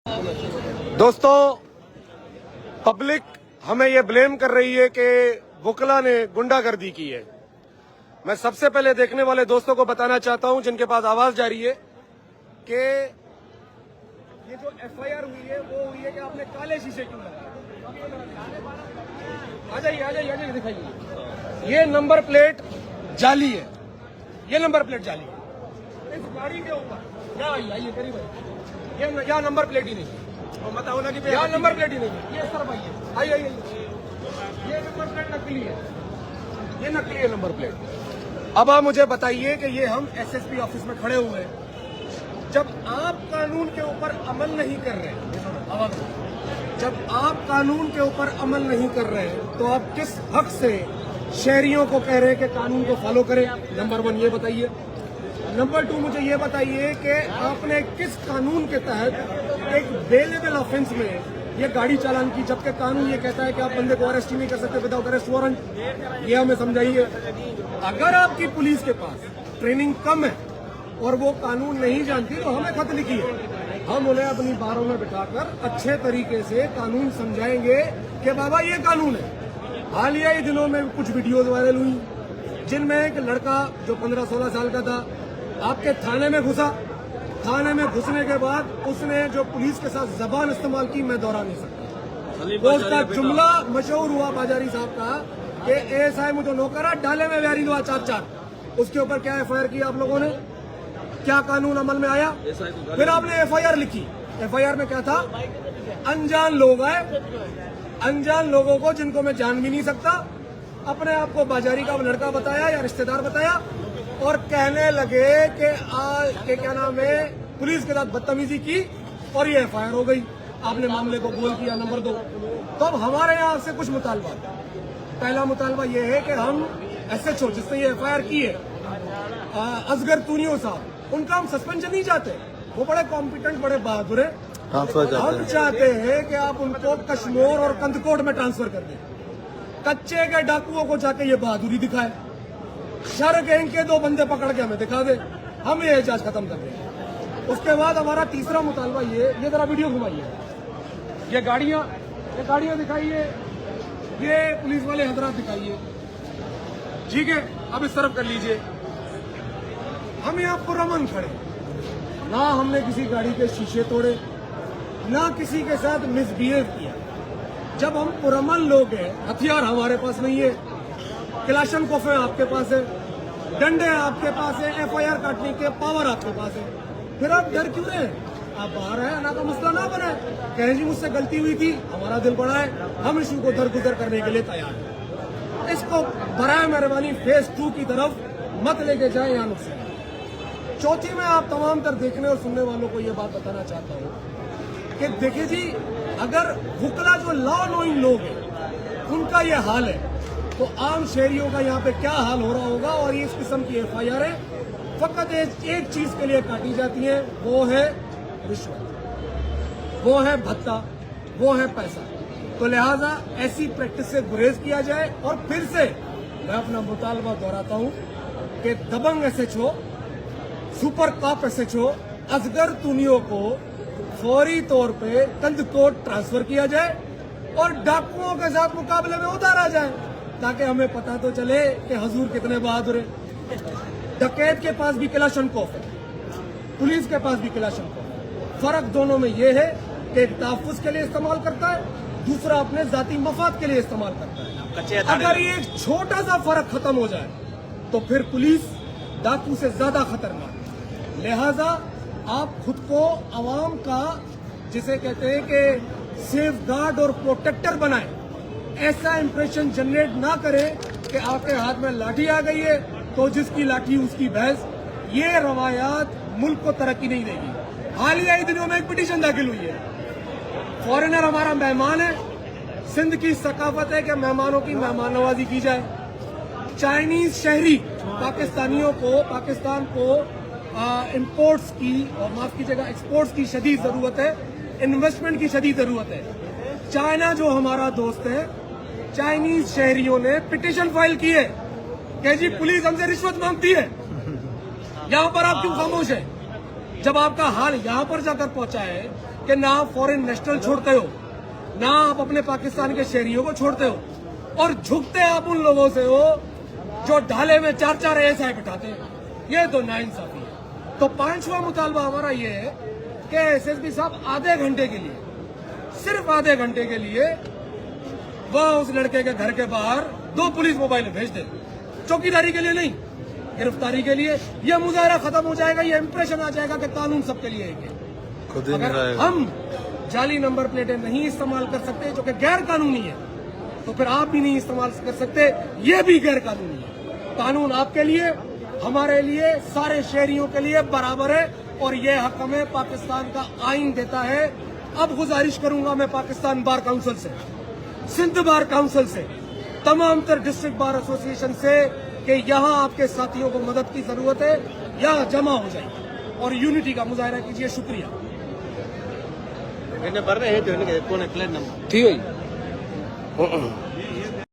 दोस्तों, पब्लिक हमें ये ब्लेम कर रही है कि वकला ने गुंडागर्दी की है। मैं सबसे पहले देखने वाले दोस्तों को बताना चाहता हूं जिनके पास आवाज जा रही है कि ये जो एफआईआर हुई है वो हुई है कि आपने काले शीशे क्यों लगाए। आ जाइए दिखाइए। ये नंबर प्लेट जाली है, ये नंबर प्लेट जाली है। इस गाड़ी के ऊपर आइए करीब ये यहाँ नंबर प्लेट ही नहीं है। बताओ ना कि यहाँ नंबर प्लेट ही नहीं है। ये सर भाई आइए ये नंबर प्लेट नकली है, ये नकली है नंबर प्लेट। अब आप मुझे बताइए कि ये हम एसएसपी ऑफिस में खड़े हुए हैं। जब आप कानून के ऊपर अमल नहीं कर रहे हैं, जब आप कानून के ऊपर अमल नहीं कर रहे हैं तो आप किस हक से शहरियों को कह रहे हैं कि कानून को फॉलो करें? नंबर 1 ये बताइए। नंबर 2 मुझे ये बताइए कि आपने किस कानून के तहत एक बेलेबल ऑफेंस में ये गाड़ी चालान की, जबकि कानून ये कहता है कि आप बंदे को अरेस्ट ही नहीं कर सकते विदाउट अरेस्ट वारंट। ये हमें समझाइए। अगर आपकी पुलिस के पास ट्रेनिंग कम है और वो कानून नहीं जानती तो हमें खत लिखिए, हम उन्हें अपनी बारों में बिठाकर अच्छे तरीके से कानून समझाएंगे कि बाबा ये कानून है। हालिया ही दिनों में कुछ वीडियोज वायरल हुई जिनमें एक लड़का जो 15-16 साल का था आपके थाने में घुसा। थाने में घुसने के बाद उसने जो पुलिस के साथ जबान इस्तेमाल की मैं दोहरा नहीं सकता। वो उसका जुमला मशहूर हुआ बाजारी साहब का कि एएसआई मुझे नौकरा डाले में व्यारी हुआ 4-4। उसके ऊपर क्या एफआईआर की आप लोगों ने? क्या कानून अमल में आया? फिर आपने एफआईआर लिखी। एफआईआर में क्या था? अनजान लोग आए, अनजान लोगों को जिनको मैं जान भी नहीं सकता, अपने आप को बाजारी का लड़का बताया या रिश्तेदार बताया और कहने लगे कि क्या नाम है, पुलिस के साथ बदतमीजी की और ये एफआईआर हो गई। आपने मामले को गोल किया। नंबर 2, तो अब हमारे यहाँ से कुछ मुतालबा। पहला मुतालबा ये है कि हम एसएचओ जिसने ये एफआईआर की है असगर तूनियो साहब, उनका हम सस्पेंशन नहीं चाहते। वो बड़े कॉम्पिटेंट, बड़े बहादुर है। हम चाहते हैं कि आप उनको कश्मीर और कंदकोट में ट्रांसफर कर दें। कच्चे के डाकुओं को जाके ये बहादुरी दिखाए, शर गैंग के 2 बंदे पकड़ के हमें दिखा दे, हम ये एहजाज खत्म कर दें। उसके बाद हमारा तीसरा मुतालबा ये जरा वीडियो घुमाइए, ये गाड़ियां दिखाइए, ये पुलिस वाले हजरात दिखाइए। ठीक है, अब इस तरफ कर लीजिए। हम यहाँ पुरअमन खड़े, ना हमने किसी गाड़ी के शीशे तोड़े, ना किसी के साथ मिसबिहेव किया। जब हम पुरअमन लोग हैं, हथियार हमारे पास नहीं है, क्लाशन कोफे आपके पास है, डंडे आपके पास है, एफआईआर काटने के पावर आपके पास है, फिर आप डर क्यों रहे? आप बाहर हैं, ना तो मसला ना बने, कहें जी मुझसे गलती हुई थी, हमारा दिल बड़ा है, हम इशू को दरगुजर करने के लिए तैयार हैं। इसको बराए मेहरबानी फेज 2 की तरफ मत लेके जाए या नुकसान। चौथी में आप तमाम तर देखने और सुनने वालों को ये बात बताना चाहता हूँ कि देखिए जी, अगर वकला जो लॉ नोइंग लोग हैं उनका ये हाल है तो आम शहरियों का यहाँ पे क्या हाल हो रहा होगा। और इस किस्म की एफआईआर है फकत एक चीज के लिए काटी जाती है, वो है रिश्वत, वो है भत्ता, वो है पैसा। तो लिहाजा ऐसी प्रैक्टिस से गुरेज किया जाए। और फिर से मैं अपना मुतालबा दोहराता हूँ कि दबंग SHO, super cop SHO Asghar Tunio को फौरी तौर पे कंदकोट ट्रांसफर किया जाए और डाकुओं के साथ मुकाबले में उतारा जाए, ताकि हमें पता तो चले कि हजूर कितने बहादुर हैं। डकैत के पास भी क्लाशनकोफ है, पुलिस के पास भी क्लाशनकोफ है। फर्क दोनों में यह है कि एक तहफ्फुज के लिए इस्तेमाल करता है, दूसरा अपने जाती मफाद के लिए इस्तेमाल करता है। अगर ये एक छोटा सा फर्क खत्म हो जाए तो फिर पुलिस डाकू से ज्यादा खतरनाक। लिहाजा आप खुद को अवाम का, जिसे कहते हैं कि सेफ गार्ड और प्रोटेक्टर बनाएं, ऐसा इंप्रेशन जनरेट ना करें कि आपके हाथ में लाठी आ गई है तो जिसकी लाठी उसकी भैंस। ये रवायात मुल्क को तरक्की नहीं देगी। हालिया ही दिनों में एक पिटीशन दाखिल हुई है, फॉरेनर हमारा मेहमान है, सिंध की सकाफत है कि मेहमानों की मेहमान नवाजी की जाए। चाइनीज शहरी पाकिस्तानियों को, पाकिस्तान को इंपोर्ट्स की और माफ कीजिएगा एक्सपोर्ट्स की शदीद जरूरत है, इन्वेस्टमेंट की शदीद जरूरत है। चाइना जो हमारा दोस्त है, चाइनीज शहरियों ने पिटीशन फाइल की है कि जी पुलिस हमसे रिश्वत मांगती है। यहाँ पर आप क्यों खामोश है? जब आपका हाल यहाँ पर जाकर पहुंचा है कि ना आप फॉरेन नेशनल छोड़ते हो, ना आप अपने पाकिस्तान के शहरियों को छोड़ते हो, और झुकते आप उन लोगों से हो जो ढाले में 4-4 ASI बिठाते हैं। ये तो नाइंसाफी है। तो 5वां मुतालबा हमारा ये है कि SSP साहब आधे घंटे के लिए, सिर्फ आधे घंटे के लिए वह उस लड़के के घर के बाहर 2 पुलिस मोबाइल भेज दे, चौकीदारी के लिए नहीं, गिरफ्तारी के लिए। यह मुजाहरा खत्म हो जाएगा, ये इंप्रेशन आ जाएगा कि कानून सबके लिए एक है। अगर हम जाली नंबर प्लेटें नहीं इस्तेमाल कर सकते जो कि गैर कानूनी है, तो फिर आप भी नहीं इस्तेमाल कर सकते, ये भी गैर कानूनी है। कानून आपके लिए, हमारे लिए, सारे शहरियों के लिए बराबर है, और ये हक हमें पाकिस्तान का आइन देता है। अब गुजारिश करूंगा मैं पाकिस्तान बार काउंसिल से, सिंध बार काउंसिल से, तमाम तर डिस्ट्रिक्ट बार एसोसिएशन से कि यहाँ आपके साथियों को मदद की जरूरत है, यहाँ जमा हो जाए और यूनिटी का मुजाहरा कीजिए। शुक्रिया। என்ன பரதே ஹேத்து என்ன போன கிளர் நம்ம ठीक है।